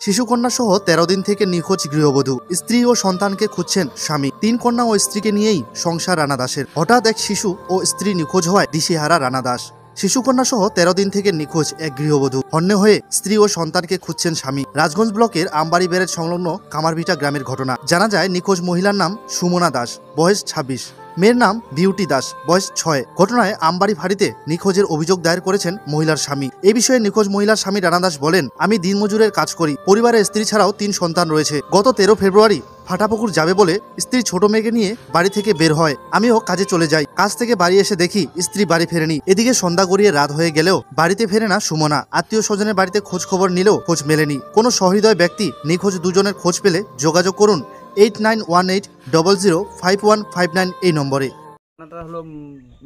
শিশুকন্যা সহ 13 দিন থেকে নিখোঁজ গৃহবধূ। স্ত্রী ও সন্তানকে খুঁজছেন স্বামী। 3 কন্যা ও স্ত্রীকে নিয়েই সংসার রানা দাসের। হঠাৎ এক শিশু ও স্ত্রী নিখোঁজ হওয়ায় দিশেহারা রানা দাস। শিশুকন্যা সহ 13 দিন থেকে নিখোঁজ এক গৃহবধূ। হন্যে হয়ে স্ত্রী ও সন্তানকে খুঁজছেন স্বামী। রাজগঞ্জ ব্লকের আমবাড়ি ব্যারেজ সংলগ্ন কামারভিটা গ্রামের ঘটনা। জানা যায় নিখোঁজ মহিলার নাম সুমনা দাস, বয়স 26। মেয়ের নাম বিউটি দাস, বয়স 6। ঘটনায় আমবাড়ি ফাঁড়িতে নিখোঁজের অভিযোগ দায়ের করেছেন মহিলার স্বামী। এ বিষয়ে নিখোঁজ মহিলার স্বামী রানা দাস বলেন, আমি দিনমজুরের কাজ করি। পরিবারে স্ত্রী ছাড়াও 3 সন্তান রয়েছে। গত 13 ফেব্রুয়ারি ফাটাপুকুর যাবে বলে স্ত্রী ছোট মেয়েকে নিয়ে বাড়ি থেকে বের হয়। আমিও কাজে চলে যাই। কাজ থেকে বাড়ি এসে দেখি স্ত্রী বাড়ি ফেরেনি। এদিকে সন্ধ্যা গড়িয়ে রাত হয়ে গেলেও বাড়িতে ফেরে না সুমনা। আত্মীয় স্বজনের বাড়িতে খোঁজ খবর নিলেও খোঁজ মেলেনি। কোনো সহৃদয় ব্যক্তি নিখোঁজ দুজনের খোঁজ পেলে যোগাযোগ করুন 8918005159 এই নম্বরে। ঘটনাটা হলো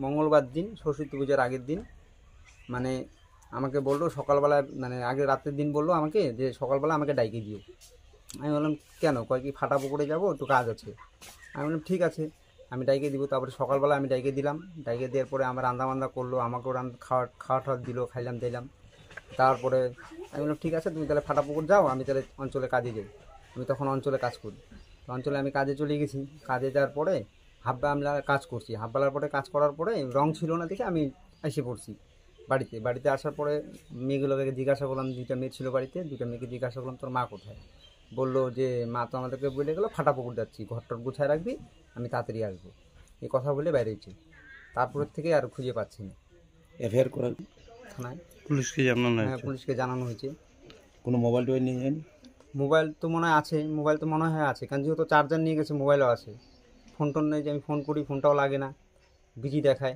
মঙ্গলবার দিন, সরস্বতী পূজার আগের দিন। মানে আমাকে বললো সকালবেলা, মানে আগে রাতের দিন বললো আমাকে যে সকালবেলা আমাকে ডাইকে দিও। আমি বললাম কেন? কয় কি ফাটা পুকুরে যাবো, একটু কাজ আছে। আমি বললাম ঠিক আছে, আমি ডাইকে দিব। তারপরে সকালবেলা আমি ডাইকে দিলাম। ডাইকে দেওয়ার পরে আমার রান্না করলো, আমাকেও খাওয়া দিল, খাইলাম দিলাম। তারপরে আমি বললাম ঠিক আছে, তুমি তাহলে ফাটা পুকুর যাও, আমি তাহলে অঞ্চলে কাজে যাই। আমি তখন অঞ্চলে কাজ করি। তো অঞ্চলে আমি কাজে চলে গেছি। কাজে যাওয়ার পরে আমরা কাজ করছি। হাফবেলার পরে কাজ করার পরে রং ছিল না দেখে আমি এসে পড়ছি বাড়িতে আসার পরে মেয়েগুলোকে জিজ্ঞাসা করলাম, 2টা মেয়ে ছিল বাড়িতে, 2টা মেয়েকে জিজ্ঞাসা করলাম তোর মা কোথায়? বললো যে মা তো আমাদেরকে বলে গেলো ফাটা পুকুর যাচ্ছি, ঘরটর গুছায় রাখবি, আমি তাড়াতাড়ি আসবো। এই কথা বলে বেরিয়েছি। তারপরের থেকে আর খুঁজে পাচ্ছি না। এফআইআর করা থানায় পুলিশকে জানানো হয়েছে? হ্যাঁ, পুলিশকে জানানো হয়েছে। কোনো মোবাইল টোবাইল নিয়ে যায়নি? মোবাইল তো মনে হয় আছে, মোবাইল তো মনে হয় আছে, কারণ যেহেতু চার্জার নিয়ে গেছে, মোবাইলও আছে। ফোন টোন নেই যে আমি ফোন করি, ফোনটাও লাগে না, বিজি দেখায়,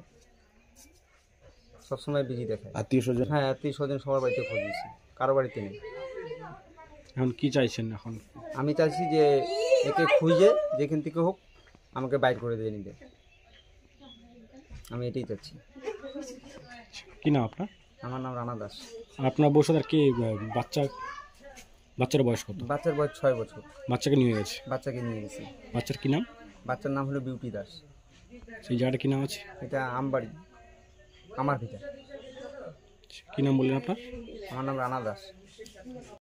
সবসময় বিজি দেখায়। আত্মীয় স্বজন? হ্যাঁ, আত্মীয় স্বজন সবার বাড়িতে খোঁজ দিয়েছি, কারো বাড়িতে নেই। এখন কি চাইছেন? এখন আমি চাইছি যে একে খুঁজে যেখান থেকে হোক আমাকে বাইর করে দিয়ে নিতে, আমি এটাই চাচ্ছি। কি নাম আপনার? আমার নাম রানা দাস। আপনার বউ সাথে কি বাচ্চার বয়স কত? বাচ্চার বয়স 6 বছর। বাচ্চাকে নিয়ে গেছে? বাচ্চাকে নিয়ে গেছি। বাচ্চার কি নাম? বাচ্চার নাম হলো বিউটি দাস। সেই জায়গাটা কি নাম আছে? এটা আমবাড়ি, আমার ভিটা। কি নাম বললেন আপনার? আমার নাম রানা দাস।